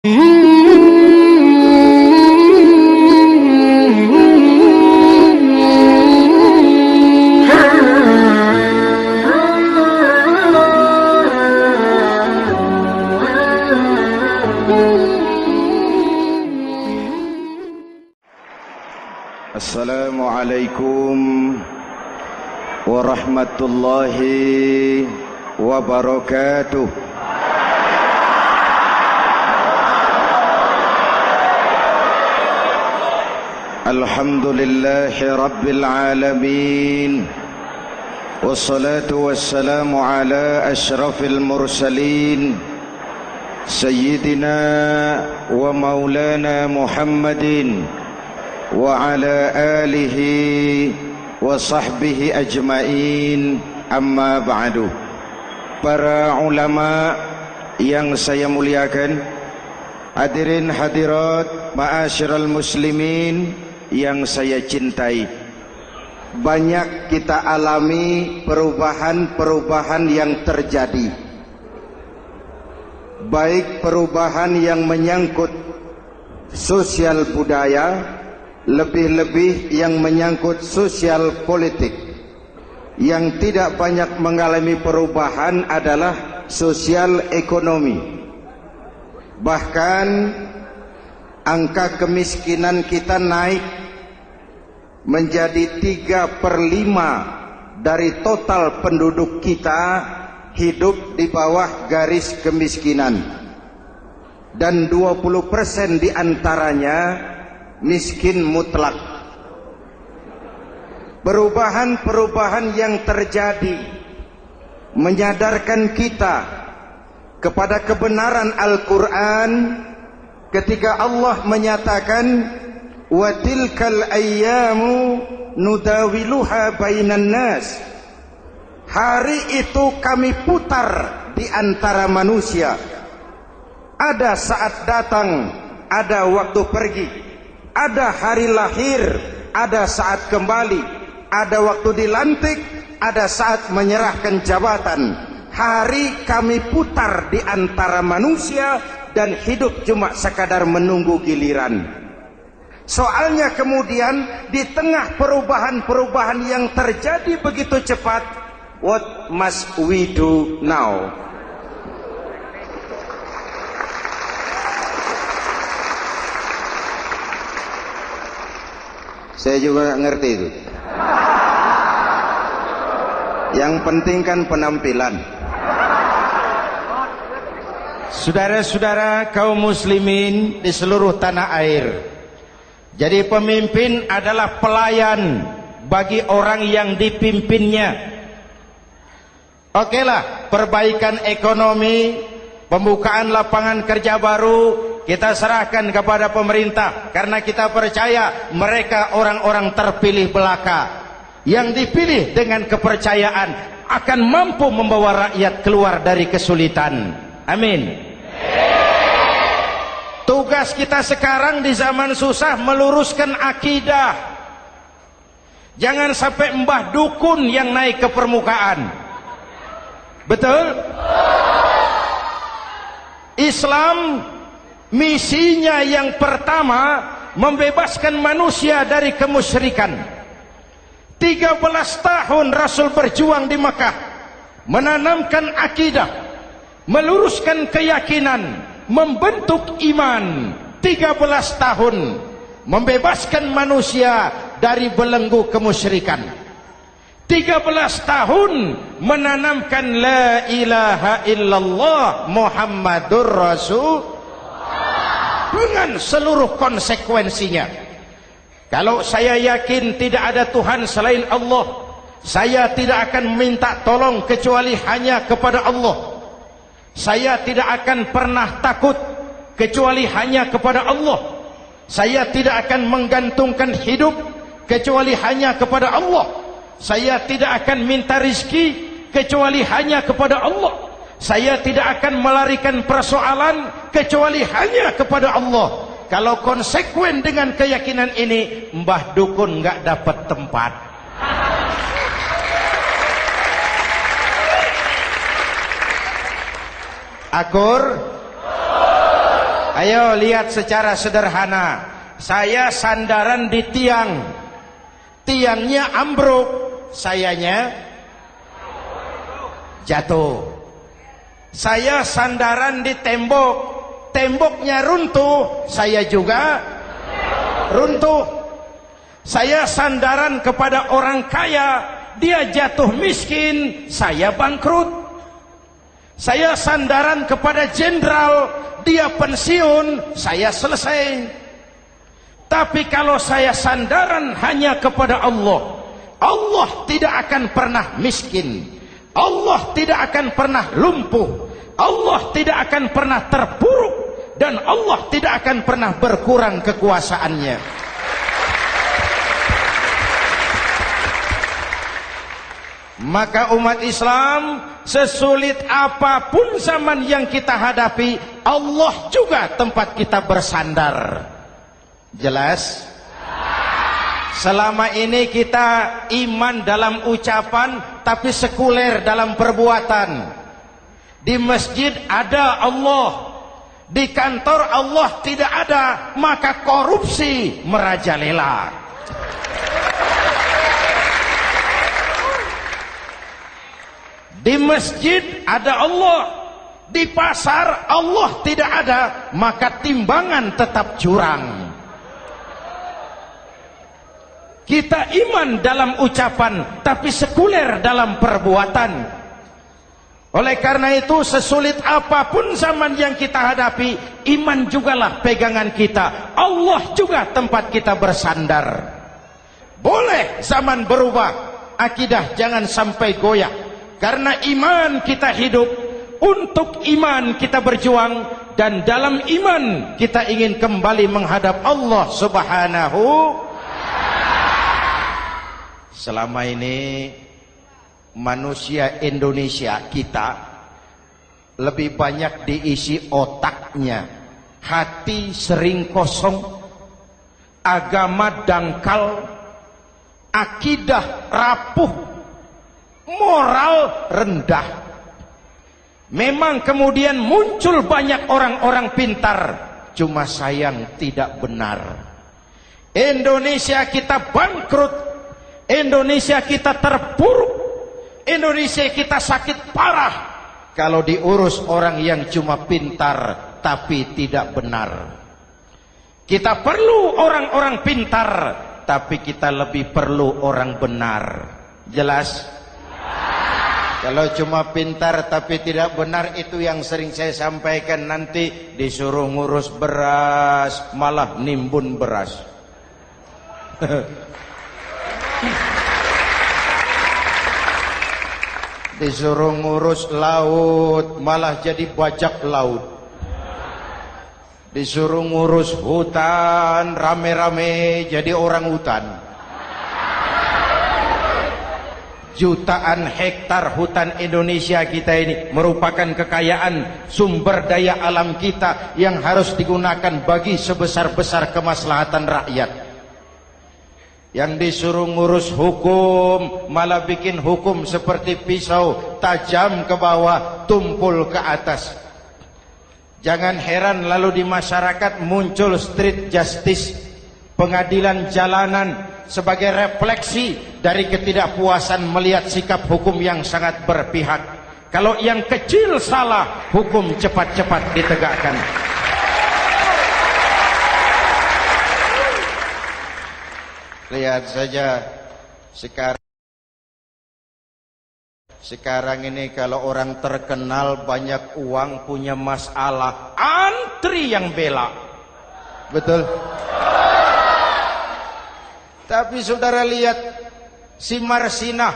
Assalamualaikum warahmatullahi wabarakatuh. Alhamdulillahi rabbil alamin, wassalatu wassalamu ala ashrafil mursalin, sayyidina wa maulana Muhammadin wa ala alihi wa sahbihi ajmain, amma ba'du. Para ulama yang saya muliakan, hadirin hadirat ma'asyiral muslimin yang saya cintai, banyak kita alami perubahan-perubahan yang terjadi, baik perubahan yang menyangkut sosial budaya, lebih-lebih yang menyangkut sosial politik. Yang tidak banyak mengalami perubahan adalah sosial ekonomi. Bahkan angka kemiskinan kita naik menjadi 3/5 dari total penduduk kita hidup di bawah garis kemiskinan, dan 20% diantaranya miskin mutlak. Perubahan-perubahan yang terjadi menyadarkan kita kepada kebenaran Al-Quran ketika Allah menyatakan wa tilkal ayyamu nudawiluha bainan nas. Hari itu kami putar di antara manusia. Ada saat datang, ada waktu pergi. Ada hari lahir, ada saat kembali, ada waktu dilantik, ada saat menyerahkan jabatan. Hari kami putar di antara manusia dan hidup cuma sekadar menunggu giliran. Soalnya kemudian di tengah perubahan-perubahan yang terjadi begitu cepat, what must we do now? Saya juga nggak ngerti itu. Yang penting kan penampilan. Saudara-saudara kaum muslimin di seluruh tanah air, jadi pemimpin adalah pelayan bagi orang yang dipimpinnya. Okelah, perbaikan ekonomi, pembukaan lapangan kerja baru kita serahkan kepada pemerintah, karena kita percaya mereka orang-orang terpilih belaka yang dipilih dengan kepercayaan akan mampu membawa rakyat keluar dari kesulitan. Amin. Tugas kita sekarang di zaman susah meluruskan akidah. Jangan sampai mbah dukun yang naik ke permukaan. Betul? Islam misinya yang pertama membebaskan manusia dari kemusyrikan. 13 tahun Rasul berjuang di Mekah, menanamkan akidah, meluruskan keyakinan, membentuk iman. 13 tahun membebaskan manusia dari belenggu kemusyrikan. 13 tahun menanamkan la ilaha illallah Muhammadur Rasul dengan seluruh konsekuensinya. Kalau saya yakin tidak ada Tuhan selain Allah, saya tidak akan meminta tolong kecuali hanya kepada Allah. Saya tidak akan pernah takut kecuali hanya kepada Allah. Saya tidak akan menggantungkan hidup kecuali hanya kepada Allah. Saya tidak akan minta rizki kecuali hanya kepada Allah. Saya tidak akan melarikan persoalan kecuali hanya kepada Allah. Kalau konsekuen dengan keyakinan ini, mbah dukun nggak dapat tempat. Akur. Ayo lihat secara sederhana. Saya sandaran di tiang, tiangnya ambruk, sayanya jatuh. Saya sandaran di tembok, temboknya runtuh, saya juga runtuh. Saya sandaran kepada orang kaya, dia jatuh miskin, saya bangkrut. Saya sandaran kepada jenderal, dia pensiun, saya selesai. Tapi kalau saya sandaran hanya kepada Allah, Allah tidak akan pernah miskin, Allah tidak akan pernah lumpuh, Allah tidak akan pernah terpuruk, dan Allah tidak akan pernah berkurang kekuasaannya. Maka umat Islam, sesulit apapun zaman yang kita hadapi, Allah juga tempat kita bersandar. Jelas? Selama ini kita iman dalam ucapan, tapi sekuler dalam perbuatan. Di masjid ada Allah, di kantor Allah tidak ada, maka korupsi merajalela. Di masjid ada Allah, di pasar Allah tidak ada, maka timbangan tetap curang. Kita iman dalam ucapan, tapi sekuler dalam perbuatan. Oleh karena itu, sesulit apapun zaman yang kita hadapi, iman jugalah pegangan kita. Allah juga tempat kita bersandar. Boleh zaman berubah, akidah jangan sampai goyah. Karena iman kita hidup, untuk iman kita berjuang, dan dalam iman kita ingin kembali menghadap Allah Subhanahu. Selama ini manusia Indonesia kita lebih banyak diisi otaknya, hati sering kosong, agama dangkal, akidah rapuh, moral rendah. Memang kemudian muncul banyak orang-orang pintar, cuma sayang tidak benar. Indonesia kita bangkrut, Indonesia kita terpuruk, Indonesia kita sakit parah kalau diurus orang yang cuma pintar tapi tidak benar. Kita perlu orang-orang pintar, tapi kita lebih perlu orang benar. Jelas? Kalau cuma pintar tapi tidak benar, itu yang sering saya sampaikan, nanti disuruh ngurus beras malah nimbun beras. Disuruh ngurus laut malah jadi bajak laut. Disuruh ngurus hutan rame-rame jadi orang hutan. Jutaan hektar hutan Indonesia kita ini merupakan kekayaan sumber daya alam kita yang harus digunakan bagi sebesar-besar kemaslahatan rakyat. Yang disuruh ngurus hukum malah bikin hukum seperti pisau, tajam ke bawah, tumpul ke atas. Jangan heran lalu di masyarakat muncul street justice, pengadilan jalanan, sebagai refleksi dari ketidakpuasan melihat sikap hukum yang sangat berpihak. Kalau yang kecil salah, hukum cepat-cepat ditegakkan. Lihat saja sekarang ini kalau orang terkenal banyak uang punya masalah, antri yang bela. Betul? Tapi saudara lihat si Marsinah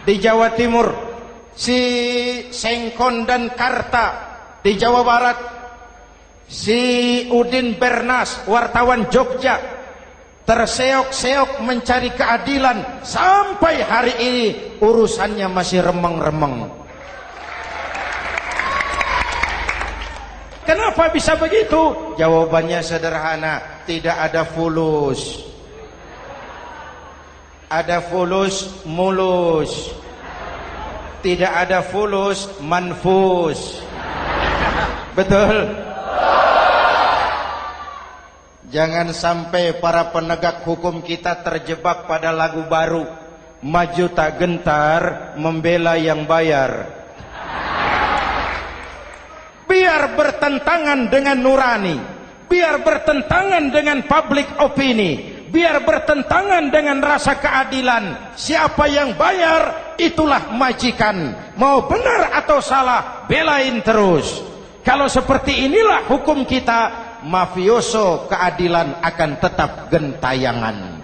di Jawa Timur, si Sengkon dan Karta di Jawa Barat, si Udin Bernas wartawan Jogja terseok-seok mencari keadilan, sampai hari ini urusannya masih remeng-remeng. Kenapa bisa begitu? Jawabannya sederhana, tidak ada fulus. Ada fulus mulus, tidak ada fulus manfus. Betul? Jangan sampai para penegak hukum kita terjebak pada lagu baru, maju tak gentar membela yang bayar. Biar bertentangan dengan nurani, biar bertentangan dengan public opini, biar bertentangan dengan rasa keadilan. Siapa yang bayar, itulah majikan. Mau benar atau salah, belain terus. Kalau seperti inilah hukum kita, mafioso keadilan akan tetap gentayangan.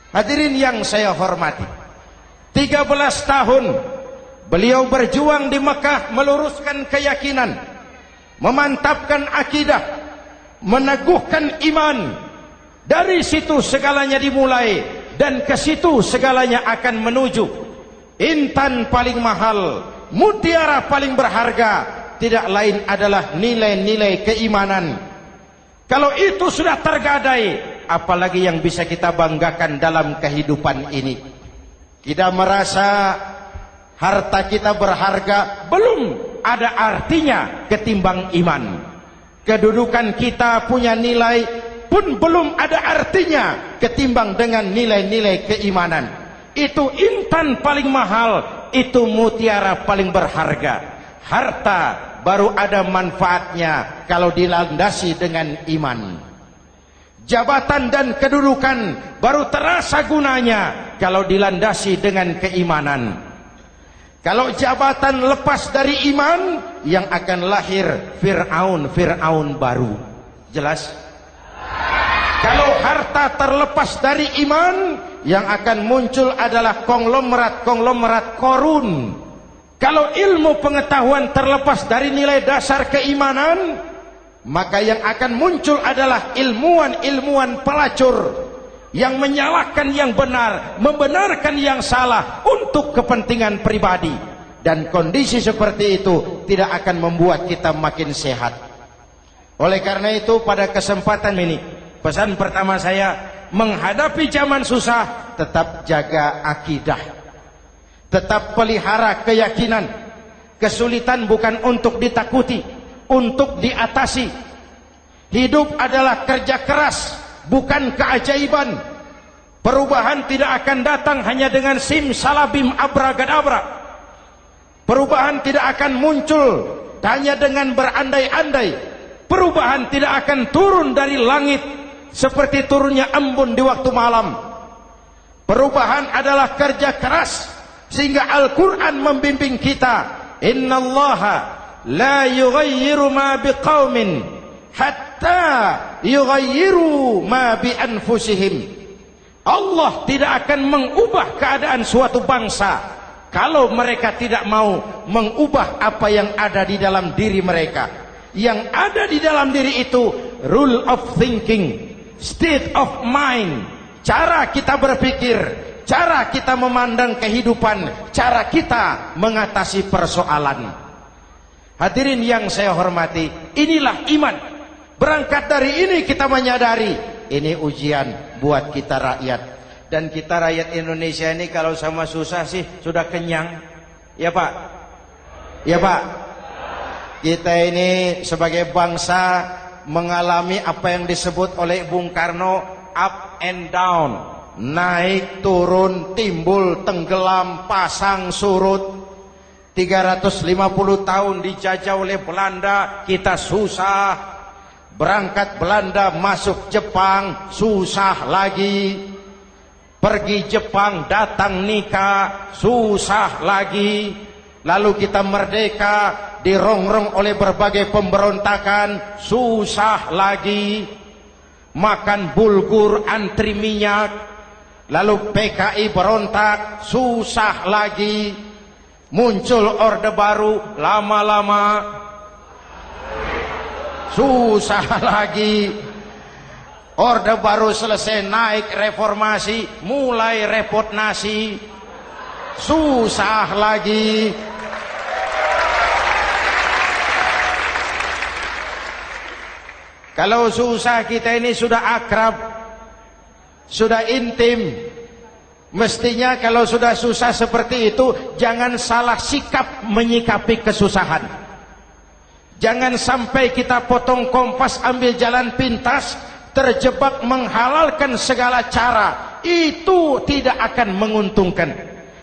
Hadirin yang saya hormati, 13 tahun beliau berjuang di Mekah, meluruskan keyakinan, memantapkan akidah, meneguhkan iman. Dari situ segalanya dimulai, dan ke situ segalanya akan menuju. Intan paling mahal, mutiara paling berharga, tidak lain adalah nilai-nilai keimanan. Kalau itu sudah tergadai, apalagi yang bisa kita banggakan dalam kehidupan ini? Kita merasa harta kita berharga, belum ada artinya ketimbang iman. Kedudukan kita punya nilai pun belum ada artinya ketimbang dengan nilai-nilai keimanan. Itu intan paling mahal, itu mutiara paling berharga. Harta baru ada manfaatnya kalau dilandasi dengan iman. Jabatan dan kedudukan baru terasa gunanya kalau dilandasi dengan keimanan. Kalau jabatan lepas dari iman, yang akan lahir Fir'aun baru. Jelas? Kalau harta terlepas dari iman, yang akan muncul adalah konglomerat Korun. Kalau ilmu pengetahuan terlepas dari nilai dasar keimanan, maka yang akan muncul adalah ilmuwan pelacur yang menyalahkan yang benar, membenarkan yang salah untuk kepentingan pribadi. Dan kondisi seperti itu tidak akan membuat kita makin sehat. Oleh karena itu, pada kesempatan ini, pesan pertama saya, menghadapi zaman susah, tetap jaga akidah. Tetap pelihara keyakinan. Kesulitan bukan untuk ditakuti, untuk diatasi. Hidup adalah kerja keras, bukan keajaiban. Perubahan tidak akan datang hanya dengan simsalabim abragadabra. Perubahan tidak akan muncul hanya dengan berandai-andai. Perubahan tidak akan turun dari langit seperti turunnya embun di waktu malam. Perubahan adalah kerja keras. Sehingga Al-Quran membimbing kita, innallaha la yughayyiru ma biqaumin hatta yughayyiru ma bi anfusihim. Allah tidak akan mengubah keadaan suatu bangsa kalau mereka tidak mau mengubah apa yang ada di dalam diri mereka. Yang ada di dalam diri itu rule of thinking, state of mind, cara kita berpikir, cara kita memandang kehidupan, cara kita mengatasi persoalan. Hadirin yang saya hormati, inilah iman. Berangkat dari ini kita menyadari, ini ujian buat kita rakyat. Dan kita rakyat Indonesia ini kalau sama susah sih sudah kenyang. Ya Pak? Ya Pak? Kita ini sebagai bangsa mengalami apa yang disebut oleh Bung Karno up and down. Naik, turun, timbul, tenggelam, pasang, surut. 350 tahun dijajah oleh Belanda, kita susah. Berangkat Belanda, masuk Jepang, susah lagi. Pergi Jepang, datang nikah, susah lagi. Lalu kita merdeka, dirongrong oleh berbagai pemberontakan, susah lagi. Makan bulgur, antri minyak. Lalu PKI berontak, susah lagi. Muncul orde baru, lama-lama susah lagi. Orde baru selesai, naik reformasi, mulai repot nasi, susah lagi. Kalau susah kita ini sudah akrab, sudah intim. Mestinya kalau sudah susah seperti itu, jangan salah sikap menyikapi kesusahan. Jangan sampai kita potong kompas, ambil jalan pintas, terjebak menghalalkan segala cara. Itu tidak akan menguntungkan,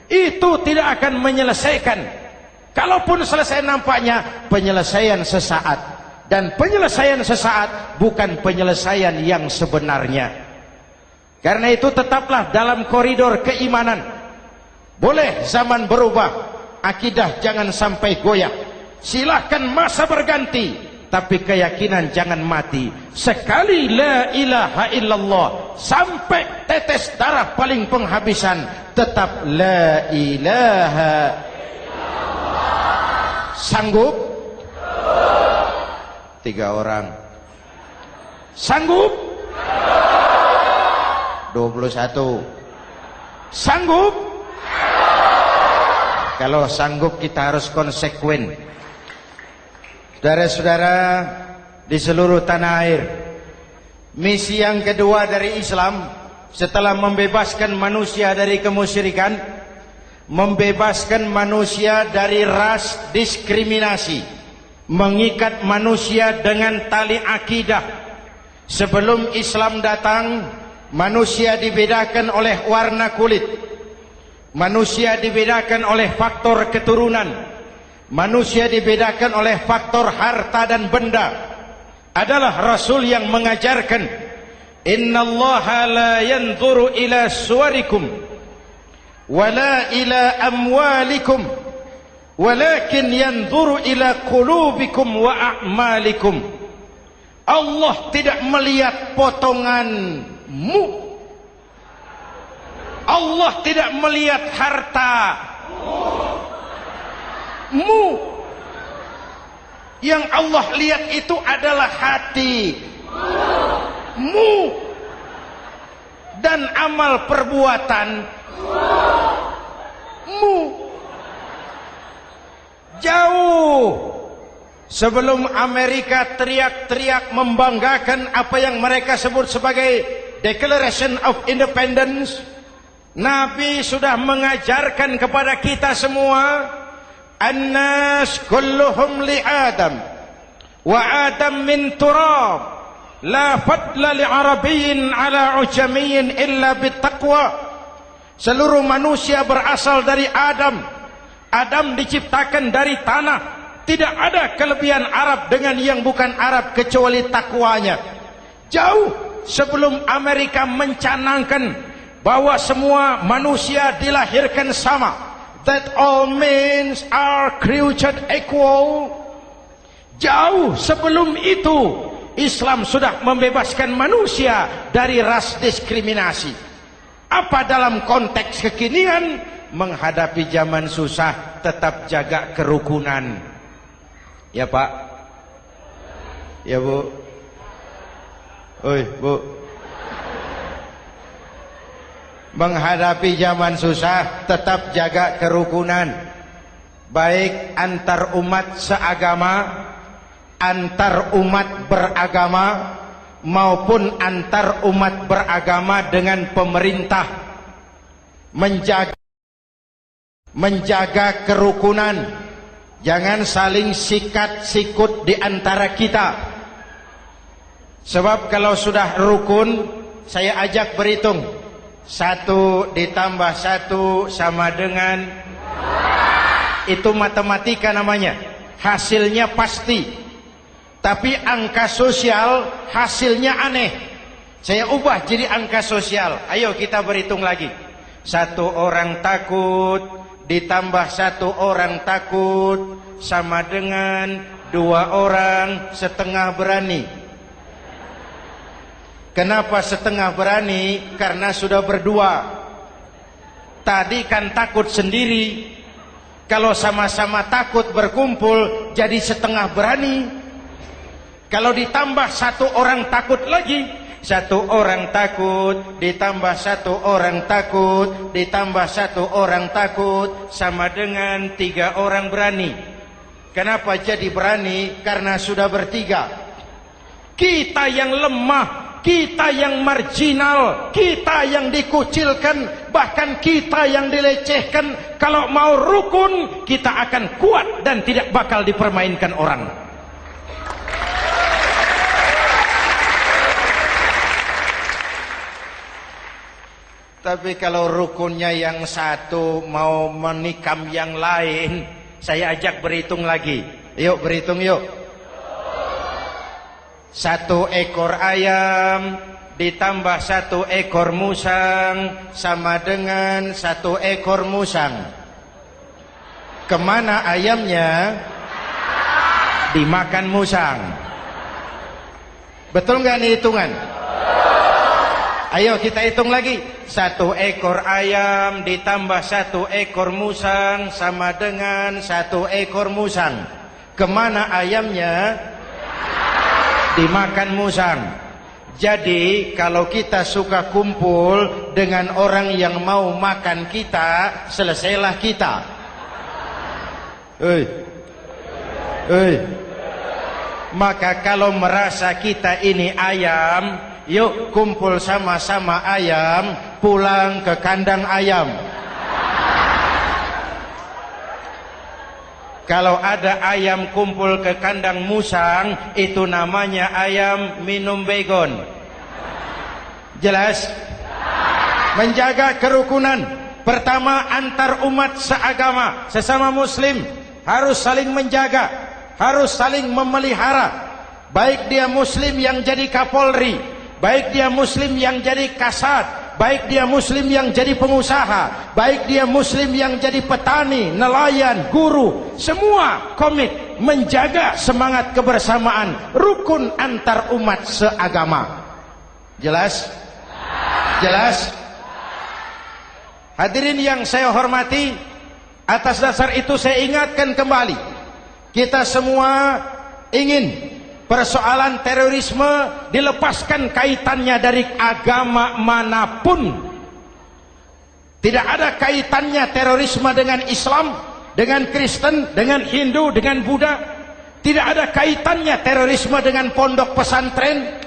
itu tidak akan menyelesaikan. Kalaupun selesai, nampaknya penyelesaian sesaat, dan penyelesaian sesaat bukan penyelesaian yang sebenarnya. Karena itu tetaplah dalam koridor keimanan. Boleh zaman berubah, akidah jangan sampai goyah. Silahkan masa berganti, tapi keyakinan jangan mati. Sekali la ilaha illallah, sampai tetes darah paling penghabisan, tetap la ilaha illallah. Sanggup? 3 orang. Sanggup? 21. Sanggup? Kalau sanggup kita harus konsekuen. Saudara-saudara di seluruh tanah air, misi yang kedua dari Islam setelah membebaskan manusia dari kemusyrikan, membebaskan manusia dari ras diskriminasi, mengikat manusia dengan tali akidah. Sebelum Islam datang, manusia dibedakan oleh warna kulit, manusia dibedakan oleh faktor keturunan, manusia dibedakan oleh faktor harta dan benda. Adalah Rasul yang mengajarkan, innallaha la yanzuru ila suwarikum wala ila amwalikum walakin yanzuru ila qulubikum wa a'malikum. Allah tidak melihat potonganmu, Allah tidak melihat hartamu. Yang Allah lihat itu adalah hatimu dan amal perbuatanmu. Jauh sebelum Amerika teriak-teriak membanggakan apa yang mereka sebut sebagai Declaration of Independence, Nabi sudah mengajarkan kepada kita semua, An-nas kulluhum li Adam wa Adam min turab, la fadla li Arabiyyin ala ujamiyyin illa bittaqwa. Seluruh manusia berasal dari Adam. Adam diciptakan dari tanah. Tidak ada kelebihan Arab dengan yang bukan Arab kecuali takwanya. Jauh sebelum Amerika mencanangkan bahwa semua manusia dilahirkan sama, that all men are created equal. Jauh sebelum itu Islam sudah membebaskan manusia dari ras diskriminasi. Apa dalam konteks kekinian menghadapi zaman susah tetap jaga kerukunan? Ya Pak, ya Bu, oi Bu, menghadapi zaman susah tetap jaga kerukunan, baik antar umat seagama, antar umat beragama, maupun antar umat beragama dengan pemerintah. Menjaga kerukunan. Jangan saling sikat sikut di antara kita. Sebab kalau sudah rukun, saya ajak berhitung, 1 ditambah 1 sama dengan, itu matematika namanya, hasilnya pasti. Tapi angka sosial hasilnya aneh. Saya ubah jadi angka sosial. Ayo kita berhitung lagi. 1 orang takut ditambah 1 orang takut sama dengan 2 orang setengah berani. Kenapa setengah berani? Karena sudah berdua. Tadi kan takut sendiri. Kalau sama-sama takut berkumpul jadi setengah berani. Kalau ditambah 1 orang takut lagi, 1 orang takut ditambah 1 orang takut ditambah 1 orang takut sama dengan 3 orang berani. Kenapa jadi berani? Karena sudah bertiga. Kita yang lemah, kita yang marginal, kita yang dikucilkan, bahkan kita yang dilecehkan, kalau mau rukun kita akan kuat dan tidak bakal dipermainkan orang. Tapi kalau rukunnya yang satu mau menikam yang lain, saya ajak berhitung lagi. Yuk berhitung yuk. 1 ekor ayam ditambah 1 ekor musang sama dengan 1 ekor musang. Kemana ayamnya? Dimakan musang. Betul nggak nih hitungan? Ayo kita hitung lagi. 1 ekor ayam ditambah 1 ekor musang sama dengan 1 ekor musang. Kemana ayamnya? Dimakan musang. Jadi kalau kita suka kumpul dengan orang yang mau makan kita, selesailah kita. Maka kalau merasa kita ini ayam, yuk kumpul sama-sama ayam, pulang ke kandang ayam. Kalau ada ayam kumpul ke kandang musang, itu namanya ayam minum baygon. Jelas? Menjaga kerukunan. Pertama, antar umat seagama, sesama muslim harus saling menjaga, harus saling memelihara. Baik dia muslim yang jadi kapolri, baik dia muslim yang jadi kasat, baik dia muslim yang jadi pengusaha, baik dia muslim yang jadi petani, nelayan, guru, semua komit menjaga semangat kebersamaan, rukun antar umat seagama. Jelas? Jelas? Hadirin yang saya hormati, atas dasar itu saya ingatkan kembali, kita semua ingin persoalan terorisme dilepaskan kaitannya dari agama manapun. Tidak ada kaitannya terorisme dengan Islam, dengan Kristen, dengan Hindu, dengan Buddha. Tidak ada kaitannya terorisme dengan pondok pesantren.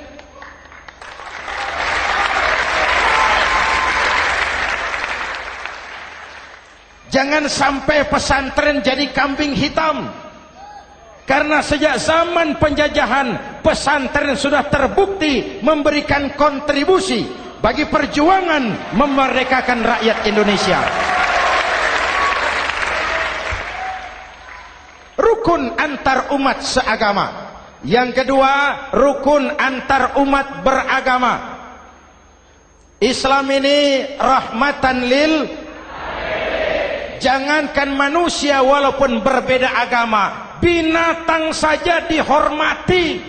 Jangan sampai pesantren jadi kambing hitam. Karena sejak zaman penjajahan, pesantren sudah terbukti memberikan kontribusi bagi perjuangan memerdekakan rakyat Indonesia. Rukun antar umat seagama. Yang kedua, rukun antar umat beragama. Islam ini rahmatan lil. Jangankan manusia walaupun berbeda agama, binatang saja dihormati.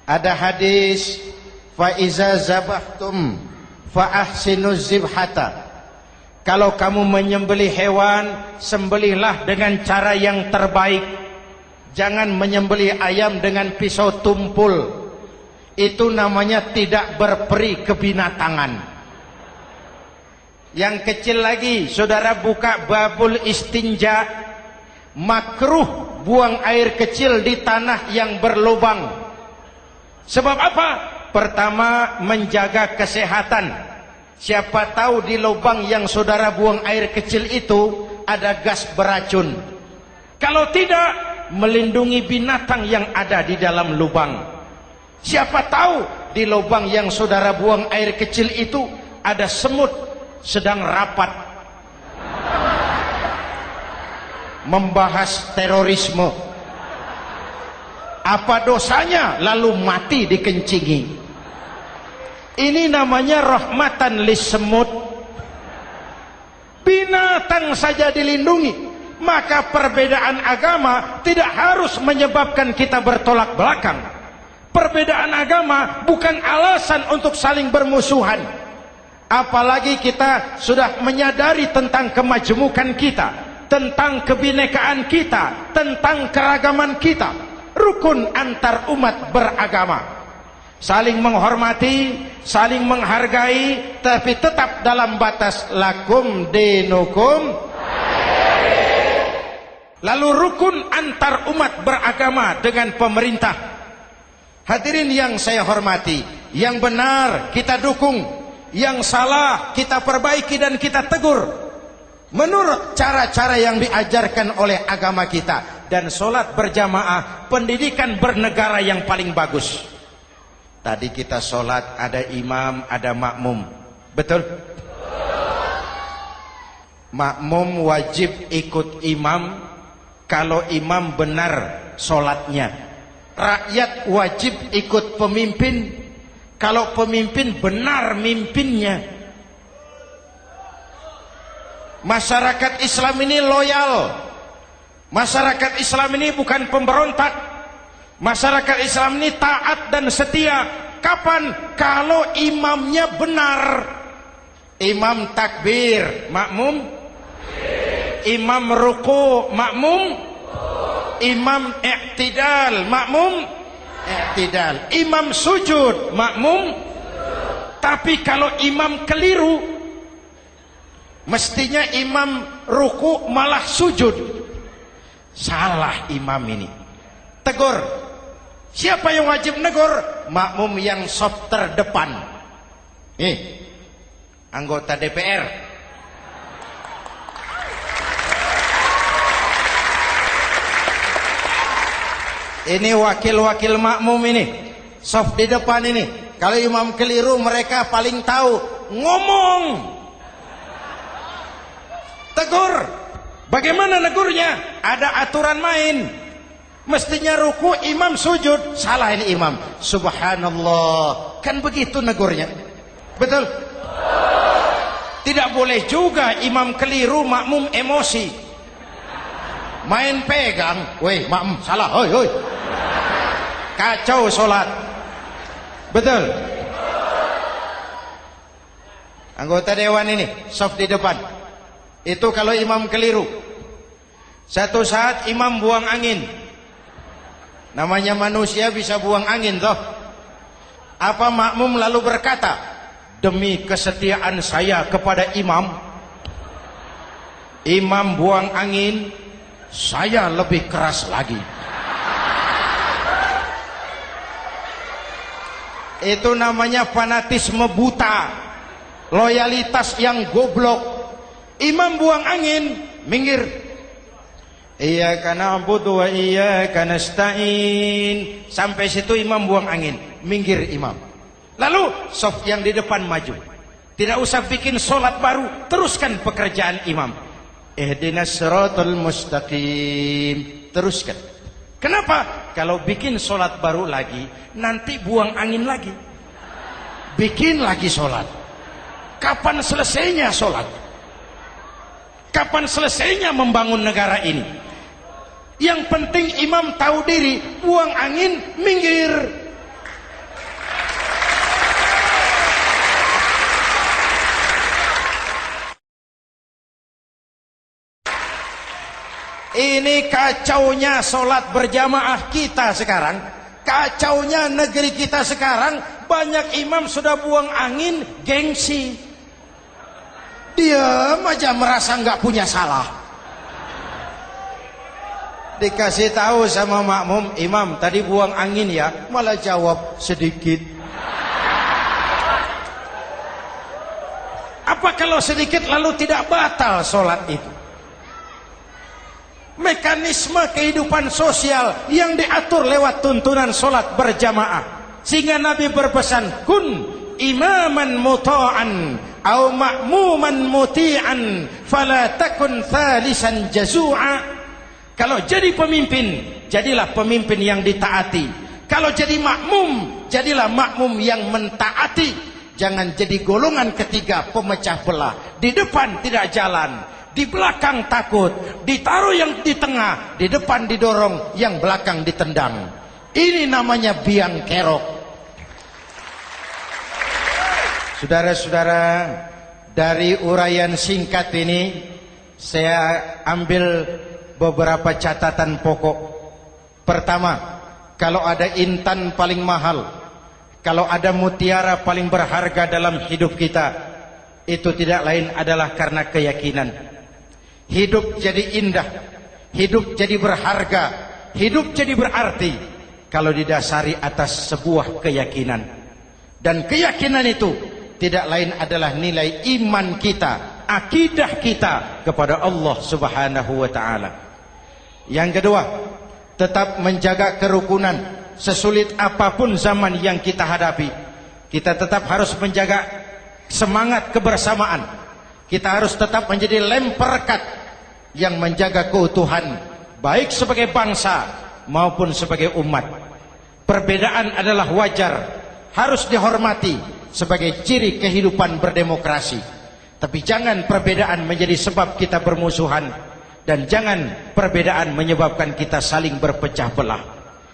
Ada hadis, fa iza zabahtum fa ahsinuz zibhata. Kalau kamu menyembelih hewan, sembelihlah dengan cara yang terbaik. Jangan menyembelih ayam dengan pisau tumpul. Itu namanya tidak berperi kebinatangan. Yang kecil lagi, saudara buka babul istinja, makruh buang air kecil di tanah yang berlubang. Sebab apa? Pertama, menjaga kesehatan. Siapa tahu di lubang yang saudara buang air kecil itu ada gas beracun. Kalau tidak, melindungi binatang yang ada di dalam lubang. Siapa tahu di lubang yang saudara buang air kecil itu ada semut sedang rapat membahas terorisme. Apa dosanya lalu mati dikencingi? Ini namanya rahmatan lis semut. Binatang saja dilindungi. Maka perbedaan agama tidak harus menyebabkan kita bertolak belakang. Perbedaan agama bukan alasan untuk saling bermusuhan. Apalagi kita sudah menyadari tentang kemajemukan kita, tentang kebinekaan kita, tentang keragaman kita. Rukun antar umat beragama. Saling menghormati, saling menghargai, tapi tetap dalam batas lakum dinukum. Lalu rukun antar umat beragama dengan pemerintah. Hadirin yang saya hormati, yang benar kita dukung, yang salah kita perbaiki dan kita tegur menurut cara-cara yang diajarkan oleh agama kita. Dan sholat berjamaah, pendidikan bernegara yang paling bagus. Tadi kita sholat ada imam, ada makmum, betul? makmum wajib ikut imam kalau imam benar sholatnya. Rakyat wajib ikut pemimpin kalau pemimpin benar mimpinnya. Masyarakat Islam ini loyal. Masyarakat Islam ini bukan pemberontak. Masyarakat Islam ini taat dan setia. Kapan? Kalau imamnya benar. Imam takbir, makmum. Imam ruku, makmum. Imam i'tidal, makmum. I'tidal. Imam sujud, makmum. Tapi kalau imam keliru, mestinya imam ruku malah sujud. Salah imam ini. Tegur. Siapa yang wajib negur? Makmum yang saf terdepan. Anggota DPR. Ini wakil-wakil makmum ini, saf di depan ini. Kalau imam keliru mereka paling tahu. Ngomong. Tegur. Bagaimana negurnya? Ada aturan main. Mestinya ruku, imam sujud. Salah ini imam. Subhanallah. Kan begitu negurnya. Betul? Tidak boleh juga imam keliru, makmum emosi. Main pegang. Weh, makmum salah. Hoi, hoi. Kacau sholat. Betul? Anggota dewan ini, saf di depan. Itu kalau imam keliru. Satu saat imam buang angin. Namanya manusia bisa buang angin toh. Apa makmum lalu berkata, demi kesetiaan saya kepada imam, imam buang angin, saya lebih keras lagi. Itu namanya fanatisme buta, loyalitas yang goblok. Imam buang angin, minggir. Iyyaka na'budu wa iyyaka nasta'in. Sampai situ imam buang angin, minggir imam. Lalu saf yang di depan maju. Tidak usah bikin sholat baru, teruskan pekerjaan imam. Ihdinas siratal mustaqim. Teruskan. Kenapa? Kalau bikin sholat baru lagi, nanti buang angin lagi. Bikin lagi sholat. Kapan selesainya sholat? Kapan selesainya membangun negara ini? Yang penting imam tahu diri, buang angin, minggir. Ini kacaunya sholat berjamaah kita sekarang. Kacaunya negeri kita sekarang. Banyak imam sudah buang angin, gengsi. Diam aja merasa nggak punya salah. Dikasih tahu sama makmum, imam tadi buang angin ya, malah jawab sedikit. Apa kalau sedikit lalu tidak batal sholat itu? Mekanisme kehidupan sosial yang diatur lewat tuntunan sholat berjamaah. Sehingga Nabi berpesan, kun imaman muta'an au ma'muman muti'an fala takun thalisan jazu'a. Kalau jadi pemimpin, jadilah pemimpin yang ditaati. Kalau jadi makmum, jadilah makmum yang mentaati. Jangan jadi golongan ketiga pemecah belah. Di depan tidak jalan, di belakang takut, ditaruh yang di tengah, di depan didorong, yang belakang ditendang. Ini namanya biang kerok. Saudara-saudara, dari uraian singkat ini saya ambil beberapa catatan pokok. Pertama, kalau ada intan paling mahal, kalau ada mutiara paling berharga dalam hidup kita, itu tidak lain adalah karena keyakinan. Hidup jadi indah, hidup jadi berharga, hidup jadi berarti kalau didasari atas sebuah keyakinan. Dan keyakinan itu tidak lain adalah nilai iman kita, akidah kita kepada Allah Subhanahu wa ta'ala. Yang kedua, tetap menjaga kerukunan. Sesulit apapun zaman yang kita hadapi, kita tetap harus menjaga semangat kebersamaan. Kita harus tetap menjadi lem perekat yang menjaga keutuhan, baik sebagai bangsa maupun sebagai umat. Perbedaan adalah wajar, harus dihormati sebagai ciri kehidupan berdemokrasi. Tapi jangan perbedaan menjadi sebab kita bermusuhan, dan jangan perbedaan menyebabkan kita saling berpecah belah.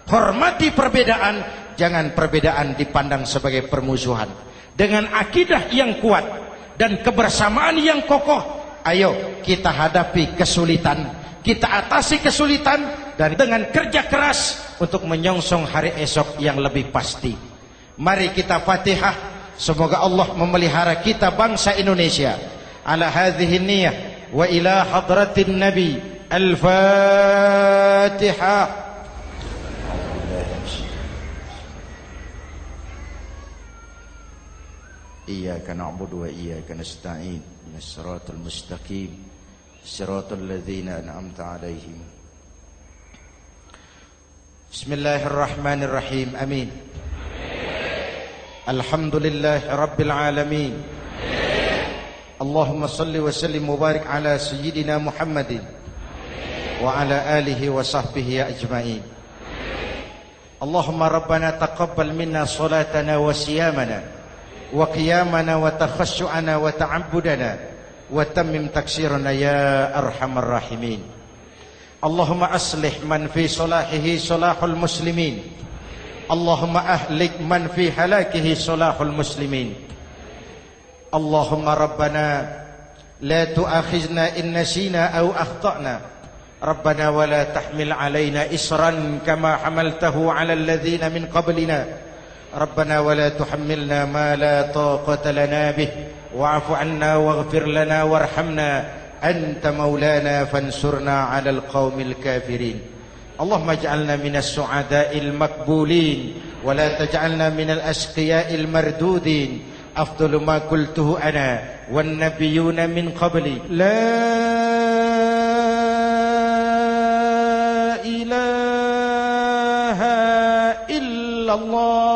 Hormati perbedaan, jangan perbedaan dipandang sebagai permusuhan. Dengan akidah yang kuat dan kebersamaan yang kokoh, ayo kita hadapi kesulitan, kita atasi kesulitan, dan dengan kerja keras untuk menyongsong hari esok yang lebih pasti. Mari kita Fatihah, semoga Allah memelihara kita bangsa Indonesia. Ala hadhihi niyah wa ila hadratin Nabi. Al-Fatihah. إياك نعبد وإياك نستعين من الصراط المستقيم صراط الذين أنعمت عليهم. بسم الله الرحمن الرحيم. آمين. الحمد لله رب العالمين. اللهم صل وسلم وبارك على سيدنا محمد وعلى آله وصحبه أجمعين. اللهم ربنا تقبل منا صلاتنا وصيامنا وقيامنا وتخشعنا وتعبدنا وتمم تكسيرنا يا أرحم الراحمين. اللهم أصلح من في صلاحه صلاح المسلمين. اللهم أهلك من في هلاكه صلاح المسلمين. اللهم ربنا لا تؤاخذنا إن نسينا أو أخطأنا. ربنا ولا تحمل علينا إصرا كما حملته على الذين من قبلنا. ربنا ولا تحملنا ما لا طاقة لنا به واعف عنا واغفر لنا وارحمنا أنت مولانا فانصرنا على القوم الكافرين. اللهم اجعلنا من السعداء المقبولين ولا تجعلنا من الأشقياء المردودين. أفضل ما قلته أنا والنبيون من قبلي لا إله إلا الله.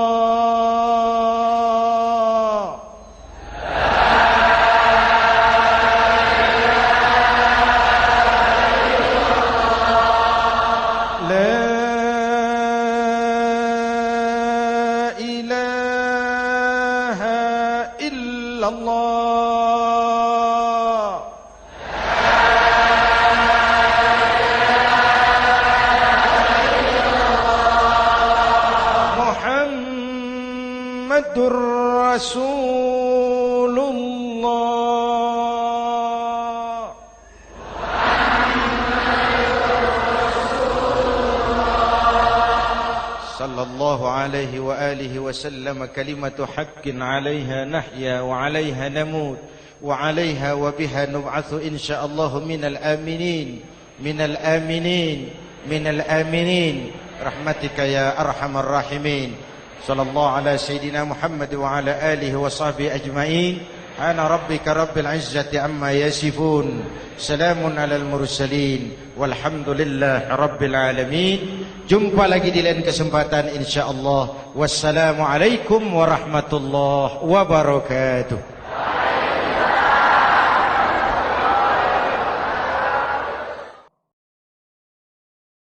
عليه وآله وسلم كلمة حق عليها نحيا وعليها نموت وعليها وبها نبعث إن شاء الله من الآمنين من الآمنين من الآمنين رحمتك يا أرحم الراحمين. صلى الله على سيدنا محمد وعلى آله وصحبه أجمعين. Ana rabbika rabbil izzati amma yasifun. Salamun alal mursalin. Walhamdulillahi rabbil alamin. Jumpa lagi di lain kesempatan insyaallah. Wassalamualaikum warahmatullahi wabarakatuh.